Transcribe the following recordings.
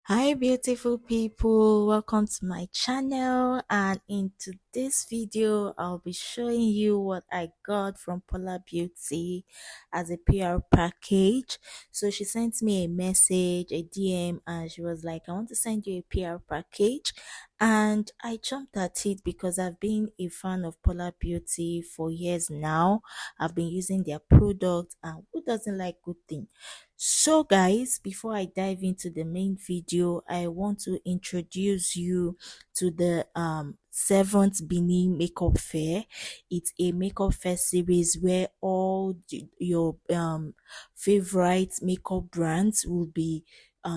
Hi beautiful people, welcome to my channel, and in today's video I'll be showing you what I got from Paula Beauty as a PR package. So she sent me a message, a DM, and she was like, I want to send you a PR package, and I jumped at it because I've been a fan of Paula Beauty for years now. I've been using their product, and who doesn't like good things? So guys, before I dive into the main video, I want to introduce you to the seventh Benin makeup fair. It's a makeup fair series where all your favorite makeup brands will be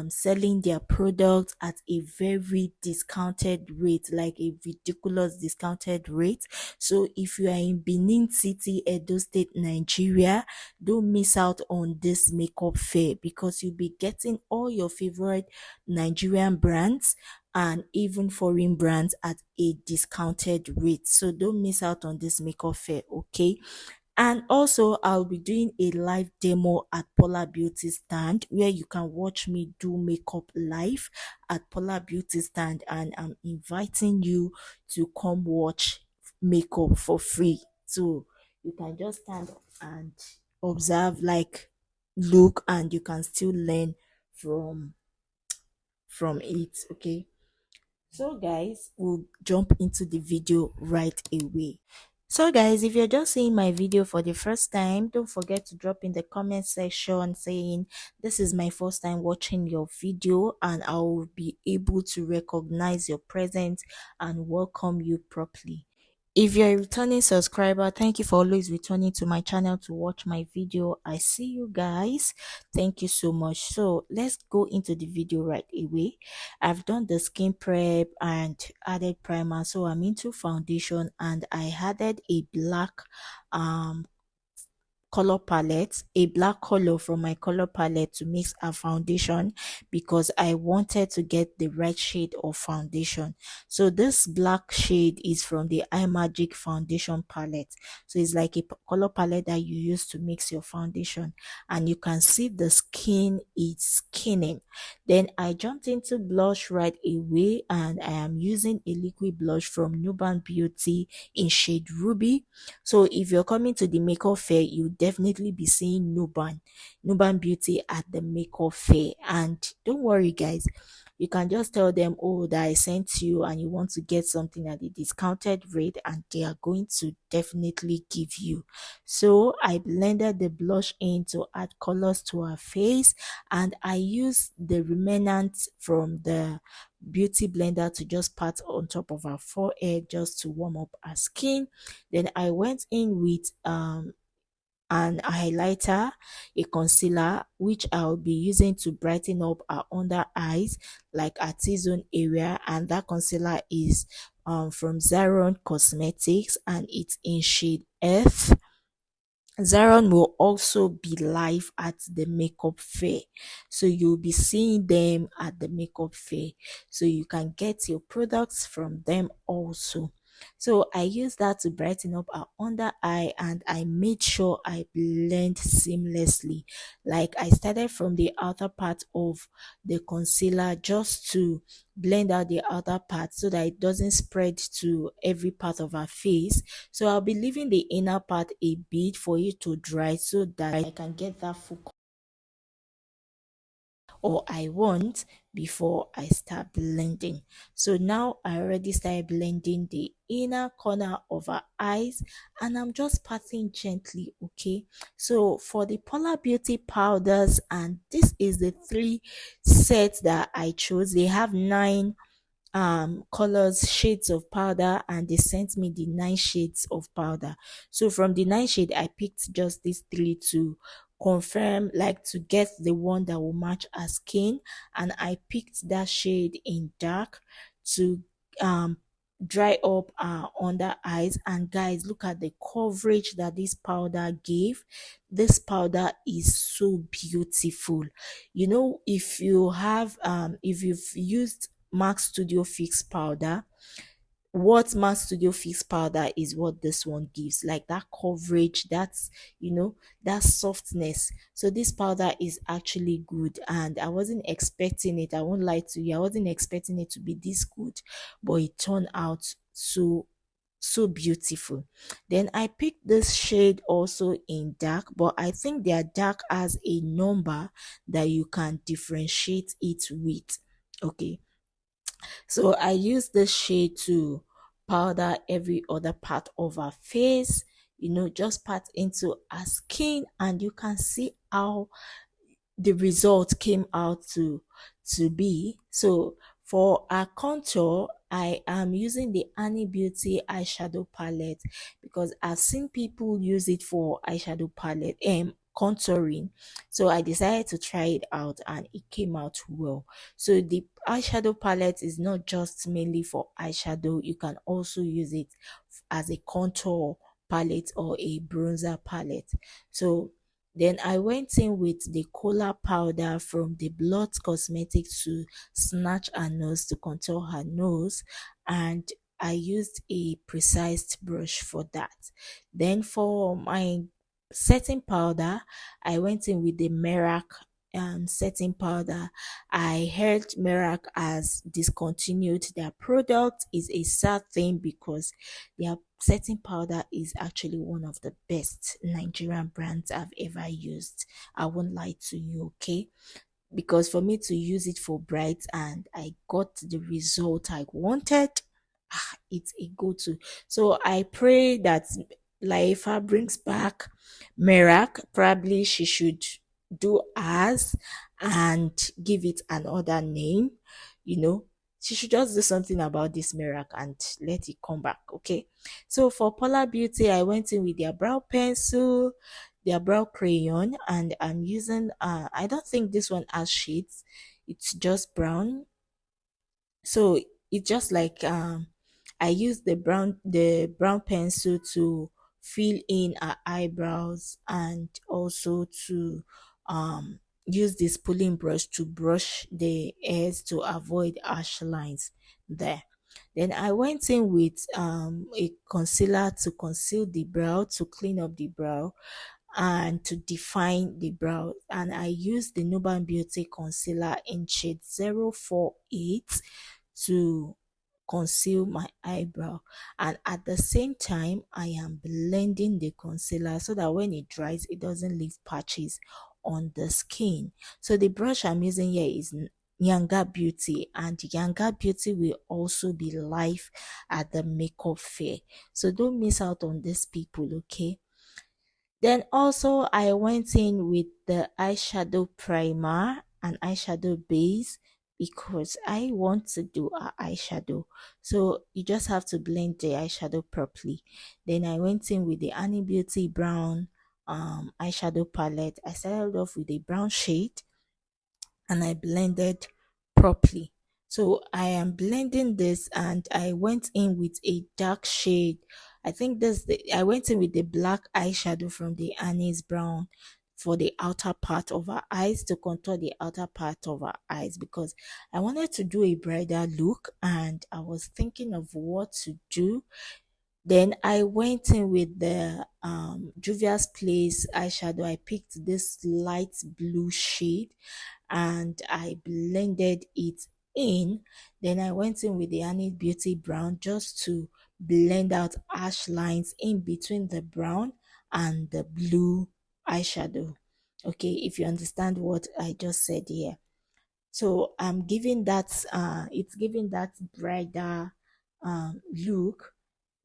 selling their products at a very discounted rate, like a ridiculous discounted rate. So if you are in Benin City, Edo State, Nigeria, don't miss out on this makeup fair because you'll be getting all your favorite Nigerian brands and even foreign brands at a discounted rate. So don't miss out on this makeup fair, okay? And also, I'll be doing a live demo at Paula Beauty stand where you can watch me do makeup live at Paula Beauty stand, and I'm inviting you to come watch makeup for free. So you can just stand and observe, like look, and you can still learn from it, okay? So guys, we'll jump into the video right away. So guys, if you're just seeing my video for the first time, don't forget to drop in the comment section saying this is my first time watching your video, and I will be able to recognize your presence and welcome you properly. If you're a returning subscriber, thank you for always returning to my channel to watch my video. I see you guys. Thank you so much. So let's go into the video right away. I've done the skin prep and added primer. So I'm into foundation, and I added a black color palette, a black color from my color palette to mix a foundation because I wanted to get the right shade of foundation. So this black shade is from the iMagic foundation palette. So it's like a color palette that you use to mix your foundation, and you can see the skin is skinning. Then I jumped into blush right away, and I am using a liquid blush from Nuban Beauty in shade Ruby. So if you're coming to the makeup fair, you definitely be seeing Nuban Beauty at the makeup fair. And don't worry guys, you can just tell them, oh, that I sent you and you want to get something at a discounted rate, and they are going to definitely give you. So I blended the blush in to add colors to her face, and I used the remnants from the beauty blender to just pat on top of her forehead just to warm up her skin. Then I went in with an highlighter, a concealer, which I'll be using to brighten up our under eyes, like our T-zone area, and that concealer is from Zaron Cosmetics, and it's in shade F. Zaron will also be live at the makeup fair, so you'll be seeing them at the makeup fair, so you can get your products from them also. So I used that to brighten up our under eye, and I made sure I blend seamlessly. Like I started from the outer part of the concealer just to blend out the outer part so that it doesn't spread to every part of our face. So I'll be leaving the inner part a bit for it to dry so that I can get that full or I want before I start blending. So now I already started blending the inner corner of our eyes, and I'm just patting gently, okay? So for the Paula Beauty powders, and this is the 3 sets that I chose. They have 9 colors, shades of powder, and they sent me the 9 shades of powder. So from the 9 shade, I picked just these 3 to confirm, like to get the one that will match our skin, and I picked that shade in dark to dry up our under eyes. And guys, look at the coverage that this powder gave. This powder is so beautiful. You know, if you have if you've used MAC Studio Fix powder, what mass studio fix powder is what this one gives, like that coverage, that's, that softness. So this powder is actually good, and I wasn't expecting it, I won't lie to you, I wasn't expecting it to be this good, but it turned out so beautiful. Then I picked this shade also in dark, but I think their dark has a number that you can differentiate it with. Okay, so I use this shade to powder every other part of her face, just pat into her skin, and you can see how the result came out to be. So for our contour, I am using the Annie Beauty eyeshadow palette, because I've seen people use it for eyeshadow palette contouring. So I decided to try it out, and it came out well. So the eyeshadow palette is not just mainly for eyeshadow, you can also use it as a contour palette or a bronzer palette. So then I went in with the cola powder from the Blood Cosmetics to snatch her nose, to contour her nose, and I used a precise brush for that. Then for my setting powder, I went in with the Merhon setting powder. I heard Merhon has discontinued their product. Is a sad thing, because their setting powder is actually one of the best Nigerian brands I've ever used. I won't lie to you, okay? Because for me to use it for brides and I got the result I wanted, it's a go-to. So I pray that Laifa brings back Merak. Probably she should do as and give it another name, you know. She should just do something about this Merak and let it come back, okay? So for Paula Beauty, I went in with their brow pencil, their brow crayon, and I'm using I don't think this one has shades, it's just brown. So it's just like I use the brown pencil to fill in our eyebrows, and also to use this pulling brush to brush the hairs to avoid harsh lines there. Then I went in with a concealer to conceal the brow, to clean up the brow, and to define the brow. And I used the Nuban Beauty concealer in shade 048 to conceal my eyebrow, and at the same time I am blending the concealer so that when it dries it doesn't leave patches on the skin. So the brush I'm using here is Younger Beauty, and Younger Beauty will also be live at the makeup fair, so don't miss out on these people, okay? Then also I went in with the eyeshadow primer and eyeshadow base, because I want to do a eyeshadow. So you just have to blend the eyeshadow properly. Then I went in with the Annie Beauty brown eyeshadow palette. I started off with a brown shade and I blended properly. So I am blending this, and I went in with a dark shade. I think I went in with the black eyeshadow from the Annie's brown for the outer part of her eyes, to contour the outer part of her eyes, because I wanted to do a bridal look and I was thinking of what to do. Then I went in with the Juvia's Place eyeshadow. I picked this light blue shade and I blended it in. Then I went in with the Annie Beauty brown, just to blend out harsh lines in between the brown and the blue eyeshadow. Okay, if you understand what I just said here. So I'm giving that it's giving that bridal look,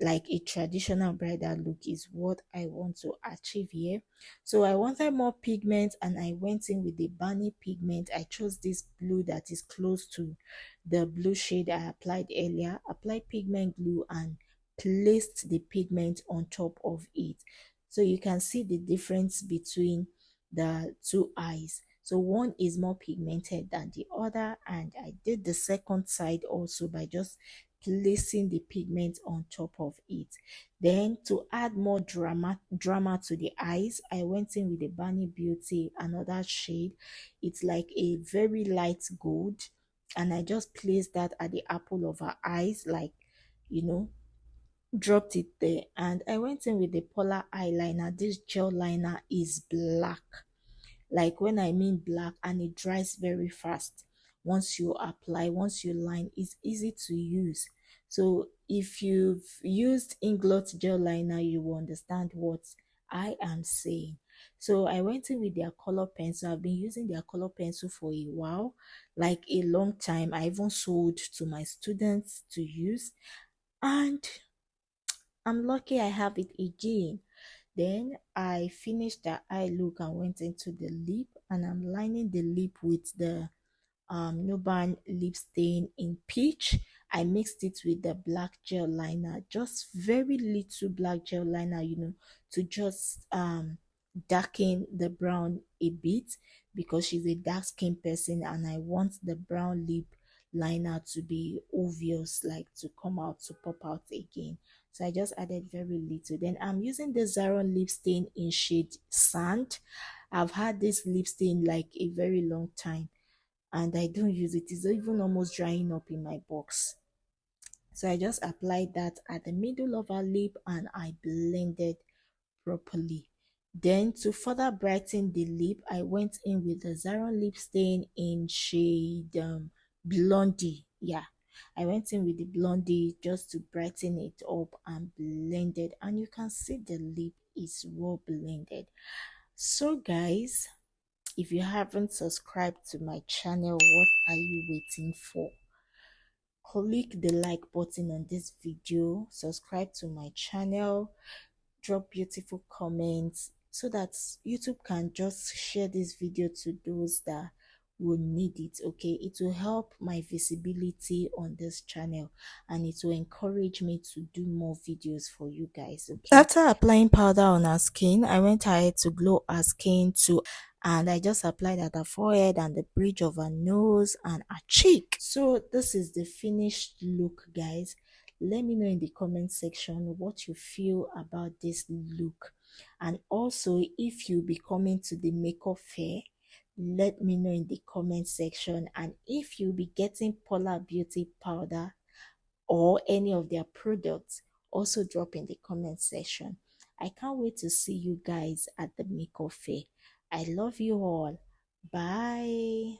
like a traditional bridal look, is what I want to achieve here. So I wanted more pigment, and I went in with the Barney pigment. I chose this blue that is close to the blue shade I applied earlier. Applied pigment glue and placed the pigment on top of it, so you can see the difference between the two eyes. So one is more pigmented than the other, and I did the second side also by just placing the pigment on top of it. Then to add more drama to the eyes, I went in with the Barney Beauty, another shade. It's like a very light gold, and I just placed that at the apple of her eyes, like, dropped it there, and I went in with the Paula eyeliner. This gel liner is black, like when I mean black, and it dries very fast. Once you apply, once you line, it's easy to use. So if you've used Inglot gel liner, you will understand what I am saying. So I went in with their color pencil. I've been using their color pencil for a while, like a long time. I even sold to my students to use, and I'm lucky I have it again. Then I finished the eye look and went into the lip, and I'm lining the lip with the Nuban lip stain in peach. I mixed it with the black gel liner, just very little black gel liner, to just darken the brown a bit, because she's a dark skin person and I want the brown lip liner to be obvious, like to come out, to pop out again. So I just added very little. Then I'm using the Zaron lip stain in shade Sand. I've had this lip stain like a very long time and I don't use it. It's even almost drying up in my box. So I just applied that at the middle of her lip and I blended properly. Then to further brighten the lip, I went in with the Zaron lip stain in shade Blondie. Yeah, I went in with the Blondie just to brighten it up and blended. And you can see the lip is well blended. So guys, if you haven't subscribed to my channel, what are you waiting for? Click the like button on this video, subscribe to my channel, drop beautiful comments so that YouTube can just share this video to those that will need it. Okay, it will help my visibility on this channel and it will encourage me to do more videos for you guys. Okay, after applying powder on her skin, I went ahead to glow her skin too, and I just applied at her forehead and the bridge of her nose and her cheek. So this is the finished look, guys. Let me know in the comment section what you feel about this look, and also if you be coming to the makeup fair, let me know in the comment section. And if you be getting Paula Beauty powder or any of their products, also drop in the comment section. I can't wait to see you guys at the makeup fair. I love you all. Bye.